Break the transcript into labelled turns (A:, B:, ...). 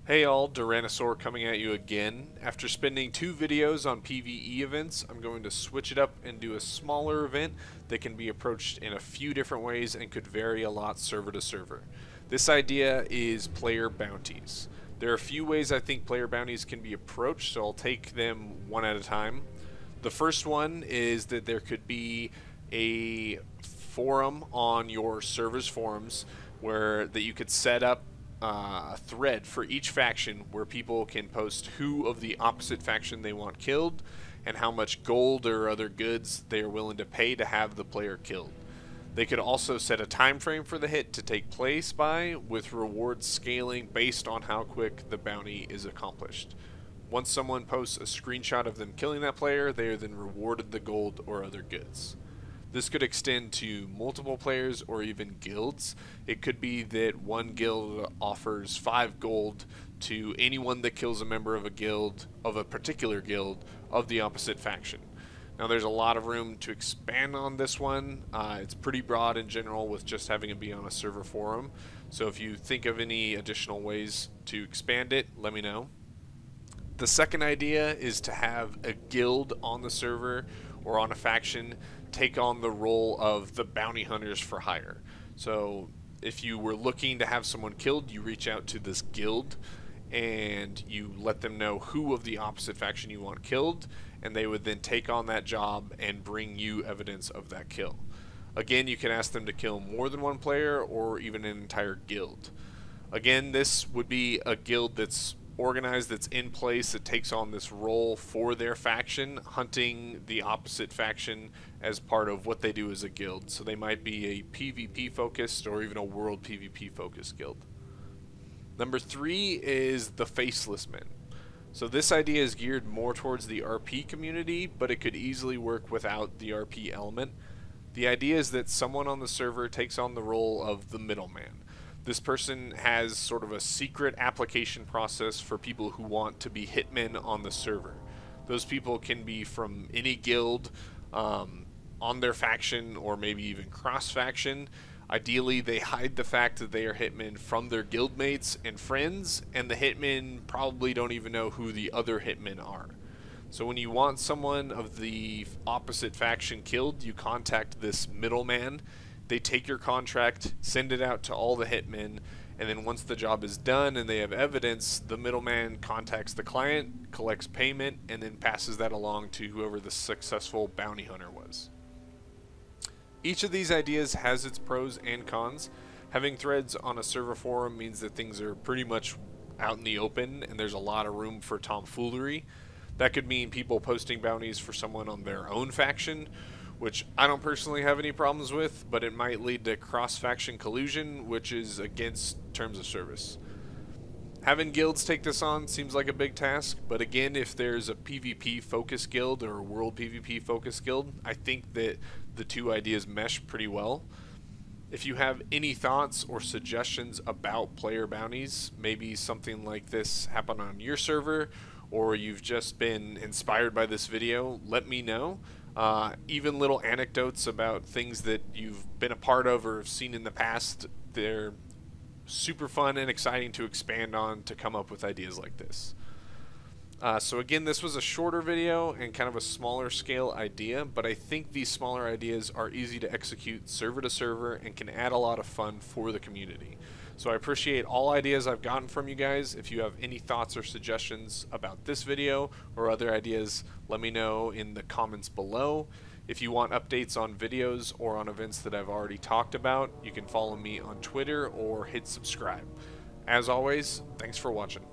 A: Hey all, Duranosaur coming at you again. After spending 2 videos on PvE events, I'm going to switch it up and do a smaller event that can be approached in a few different ways and could vary a lot server to server. This idea is player bounties. There are a few ways I think player bounties can be approached, so I'll take them one at a time. The first one is that there could be a forum on your server's forums where that you could set up a thread for each faction where people can post who of the opposite faction they want killed and how much gold or other goods they are willing to pay to have the player killed. They could also set a time frame for the hit to take place by, with rewards scaling based on how quick the bounty is accomplished. Once someone posts a screenshot of them killing that player, they are then rewarded the gold or other goods. This could extend to multiple players or even guilds. It could be that one guild offers 5 gold to anyone that kills a member of a guild, of a particular guild, of the opposite faction. Now there's a lot of room to expand on this one. It's pretty broad in general with just having it be on a server forum. So if you think of any additional ways to expand it, let me know. The second idea is to have a guild on the server or on a faction take on the role of the bounty hunters for hire. So if you were looking to have someone killed, you reach out to this guild and you let them know who of the opposite faction you want killed, and they would then take on that job and bring you evidence of that kill. Again, you can ask them to kill more than one player or even an entire guild. Again, this would be a guild that's organized, that's in place, that takes on this role for their faction, hunting the opposite faction as part of what they do as a guild. So they might be a PvP focused or even a world PvP focused guild. Number 3 is the Faceless Men. So this idea is geared more towards the RP community, but it could easily work without the RP element. The idea is that someone on the server takes on the role of the middleman. This person has sort of a secret application process for people who want to be hitmen on the server. Those people can be from any guild, on their faction, or maybe even cross-faction. Ideally, they hide the fact that they are hitmen from their guildmates and friends, and the hitmen probably don't even know who the other hitmen are. So when you want someone of the opposite faction killed, you contact this middleman. They take your contract, send it out to all the hitmen, and then once the job is done and they have evidence, the middleman contacts the client, collects payment, and then passes that along to whoever the successful bounty hunter was. Each of these ideas has its pros and cons. Having threads on a server forum means that things are pretty much out in the open and there's a lot of room for tomfoolery. That could mean people posting bounties for someone on their own faction, which I don't personally have any problems with, but it might lead to cross-faction collusion, which is against terms of service. Having guilds take this on seems like a big task, but again, if there's a PvP focused guild or a world PvP focused guild, I think that the two ideas mesh pretty well. If you have any thoughts or suggestions about player bounties, maybe something like this happened on your server, or you've just been inspired by this video, let me know. Even little anecdotes about things that you've been a part of or have seen in the past, they're super fun and exciting to expand on to come up with ideas like this. So again, this was a shorter video and kind of a smaller scale idea, but I think these smaller ideas are easy to execute server to server and can add a lot of fun for the community. So I appreciate all ideas I've gotten from you guys. If you have any thoughts or suggestions about this video or other ideas, let me know in the comments below. If you want updates on videos or on events that I've already talked about, you can follow me on Twitter or hit subscribe. As always, thanks for watching.